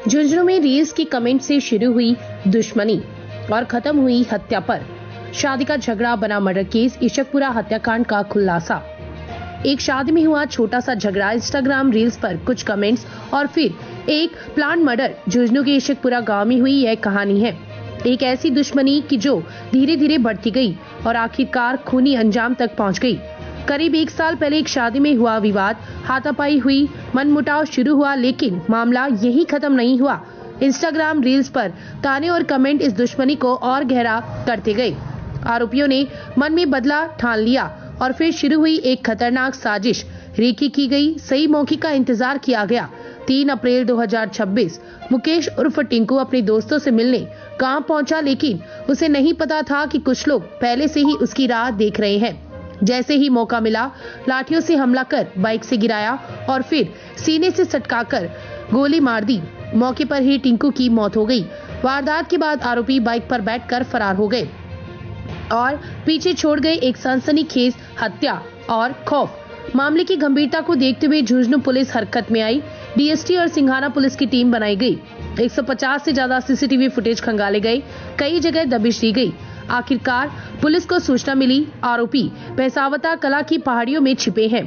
झुंझुनू में रील्स की कमेंट से शुरू हुई दुश्मनी और खत्म हुई हत्या पर शादी का झगड़ा बना मर्डर केस। इशकपुरा हत्याकांड का खुलासा। एक शादी में हुआ छोटा सा झगड़ा, इंस्टाग्राम रील्स पर कुछ कमेंट्स और फिर एक प्लान मर्डर। झुंझुनू के इशकपुरा गांव में हुई यह कहानी है एक ऐसी दुश्मनी की जो धीरे धीरे बढ़ती गई और आखिरकार खूनी अंजाम तक पहुंच गई। करीब 1 साल पहले एक शादी में हुआ विवाद, हाथापाई हुई, मनमुटाव शुरू हुआ, लेकिन मामला यहीं खत्म नहीं हुआ। इंस्टाग्राम रील्स पर ताने और कमेंट इस दुश्मनी को और गहरा करते गए। आरोपियों ने मन में बदला ठान लिया और फिर शुरू हुई एक खतरनाक साजिश। रेकी की गई, सही मौके का इंतजार किया गया। 3 अप्रैल 2026 मुकेश उर्फ टिंकू अपने दोस्तों से मिलने गांव पहुंचा, लेकिन उसे नहीं पता था कि कुछ लोग पहले से ही उसकी राह देख रहे हैं। जैसे ही मौका मिला, लाठियों से हमला कर बाइक से गिराया और फिर सीने से सटकाकर गोली मार दी। मौके पर ही टिंकू की मौत हो गई। वारदात के बाद आरोपी बाइक पर बैठकर फरार हो गए और पीछे छोड़ गए एक सनसनीखेज हत्या और खौफ। मामले की गंभीरता को देखते हुए झुंझुनू पुलिस हरकत में आई। डीएसटी और सिंघाना पुलिस की टीम बनाई गई। 150 से ज्यादा सीसीटीवी फुटेज खंगाले गए, कई जगह दबिश दी गई। आखिरकार पुलिस को सूचना मिली, आरोपी भैसावता कला की पहाड़ियों में छिपे हैं।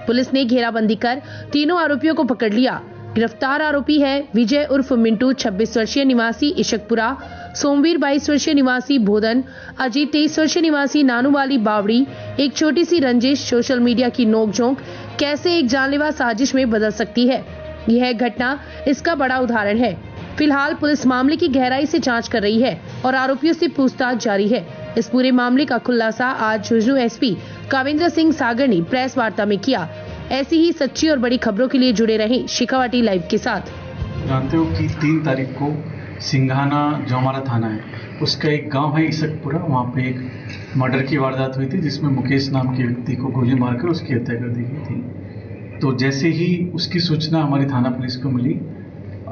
पुलिस ने घेराबंदी कर तीनों आरोपियों को पकड़ लिया। गिरफ्तार आरोपी है विजय उर्फ मिंटू 26 वर्षीय निवासी इशकपुरा, सोमवीर 22 वर्षीय निवासी बोधन, अजीत 23 वर्षीय निवासी नानू वाली बावड़ी। एक छोटी सी रंजिश सोशल मीडिया की नोकझोंक कैसे एक जानलेवा साजिश में बदल सकती है, यह घटना इसका बड़ा उदाहरण है। फिलहाल पुलिस मामले की गहराई से जांच कर रही है और आरोपियों से पूछताछ जारी है। इस पूरे मामले का खुलासा आज झुंझुनू एसपी काविंद्र सिंह सागर ने प्रेस वार्ता में किया। ऐसी ही सच्ची और बड़ी खबरों के लिए जुड़े रहें शेखावाटी लाइव के साथ। जानते हो कि 3 तारीख को सिंघाना जो हमारा थाना है उसका एक गांव है इशकपुरा, वहाँ पे एक मर्डर की वारदात हुई थी जिसमें मुकेश नाम के व्यक्ति को गोली मारकर उसकी हत्या कर दी गई थी। तो जैसे ही उसकी सूचना हमारी थाना पुलिस को मिली,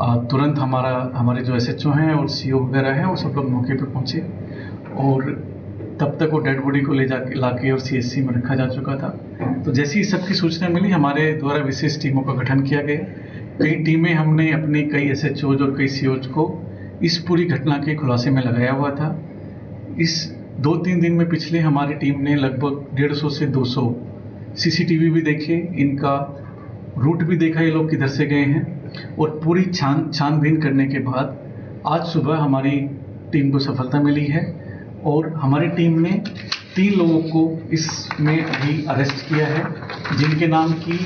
तुरंत हमारे जो एसएचओ हैं और सीओ वगैरह हैं वो सब लोग मौके पर पहुँचे और तब तक वो डेड बॉडी को लाके और सीएचसी में रखा जा चुका था। तो जैसे ही सबकी सूचना मिली, हमारे द्वारा विशेष टीमों का गठन किया गया। कई टीमें हमने अपने कई एसएचओज और कई सीओज को इस पूरी घटना के खुलासे में लगाया हुआ था। इस 2-3 दिन में पिछले हमारी टीम ने लगभग 150 से 200 सीसीटीवी भी देखे, इनका रूट भी देखा, ये लोग किधर से गए हैं, और पूरी छानबीन करने के बाद आज सुबह हमारी टीम को सफलता मिली है और हमारी टीम ने 3 लोगों को इसमें अभी अरेस्ट किया है, जिनके नाम की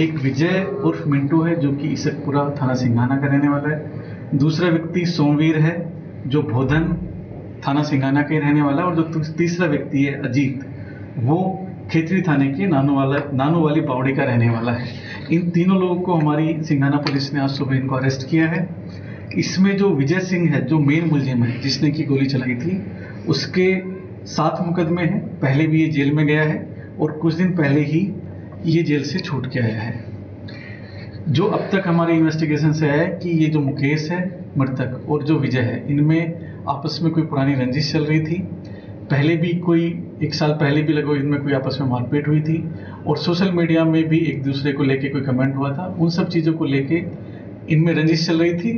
एक विजय उर्फ मिंटू है जो कि इशकपुरा थाना सिंघाना का रहने वाला है। दूसरा व्यक्ति सोमवीर है जो बोधन थाना सिंघाना के रहने वाला है, और जो तीसरा व्यक्ति है अजीत, वो खेतरी थाने के नानू वाली बावड़ी का रहने वाला है। इन तीनों लोगों को हमारी सिंघाना पुलिस ने आज सुबह इनको अरेस्ट किया है। इसमें जो विजय सिंह है जो मेन मुलजिम है जिसने की गोली चलाई थी, उसके 7 मुकदमे हैं। पहले भी ये जेल में गया है और कुछ दिन पहले ही ये जेल से छूट के आया है। जो अब तक हमारे इन्वेस्टिगेशन से है कि ये जो मुकेश है मृतक और जो विजय है, इनमें आपस में कोई पुरानी रंजिश चल रही थी। पहले भी कोई 1 साल पहले भी लगभग इनमें कोई आपस में मारपीट हुई थी और सोशल मीडिया में भी एक दूसरे को लेके कोई कमेंट हुआ था। उन सब चीज़ों को लेके इनमें रंजिश चल रही थी।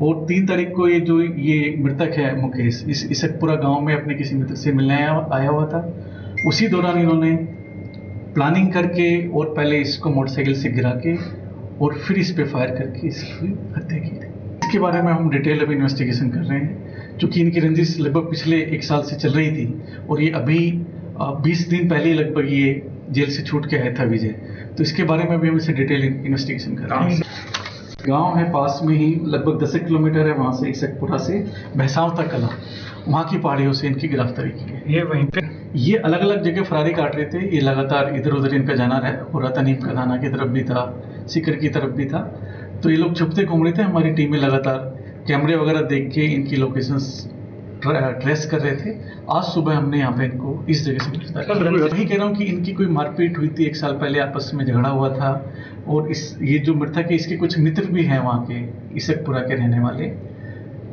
और 3 तारीख को ये मृतक है मुकेश इस इशकपुरा गांव में अपने किसी मित्र से मिलने आया हुआ था। उसी दौरान इन्होंने प्लानिंग करके और पहले इसको मोटरसाइकिल से गिरा के और फिर इस पे फायर करके इसकी हत्या की थी। इसके बारे में हम डिटेल अभी इन्वेस्टिगेशन कर रहे हैं, क्योंकि इनकी रंजिश लगभग पिछले 1 साल से चल रही थी और ये अभी 20 दिन पहले लगभग ये जेल से छूट के आया था विजय। तो इसके बारे में भी हम इसे डिटेल इन्वेस्टिगेशन कर रहे हैं। गांव है पास में ही, लगभग 10 किलोमीटर है वहाँ से, इशकपुरा से भैसावता कला, वहाँ की पहाड़ियों से इनकी गिरफ्तारी की है। ये वहीं पे ये अलग अलग जगह फरारी काट रहे थे। ये लगातार इधर उधर इनका जाना हो रहा था, नीम का थाना की तरफ भी था, सिकर की तरफ भी था। तो ये लोग छुपते घूम रहे थे। हमारी टीमें लगातार कैमरे वगैरह देख के इनकी लोकेशंस ट्रेस कर रहे थे। आज सुबह हमने यहाँ पे इनको इस जगह से गिरफ्तार किया। वही कह रहा हूँ कि इनकी कोई मारपीट हुई थी, 1 साल पहले आपस में झगड़ा हुआ था। और ये जो मृतक है इसके कुछ मित्र भी हैं वहाँ के इशकपुरा के रहने वाले,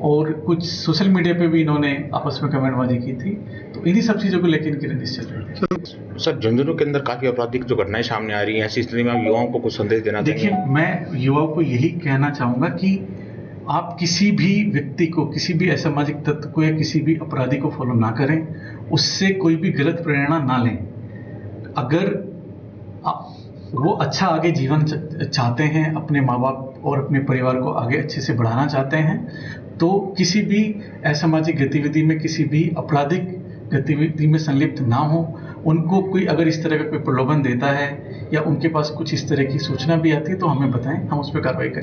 और कुछ सोशल मीडिया पे भी इन्होंने आपस में कमेंटबाजी की थी। तो इन्हीं सब चीज़ों को लेकर इनकी रंजिश चल रही थी। सर, झुंझुनू के अंदर काफ़ी आपराधिक जो घटनाएं सामने आ रही हैं, ऐसी स्थिति में आप युवाओं को कुछ संदेश देना चाहिए? देखिए, मैं युवाओं को यही कहना चाहूँगा कि आप किसी भी व्यक्ति को, किसी भी असामाजिक तत्व को या किसी भी अपराधी को फॉलो ना करें, उससे कोई भी गलत प्रेरणा ना लें। अगर वो अच्छा आगे जीवन चाहते हैं, अपने माँ बाप और अपने परिवार को आगे अच्छे से बढ़ाना चाहते हैं, तो किसी भी असामाजिक गतिविधि में, किसी भी आपराधिक गतिविधि में संलिप्त ना हो। उनको कोई अगर इस तरह का कोई प्रलोभन देता है या उनके पास कुछ इस तरह की सूचना भी आती है तो हमें बताएं, हम उस पर कार्रवाई करें।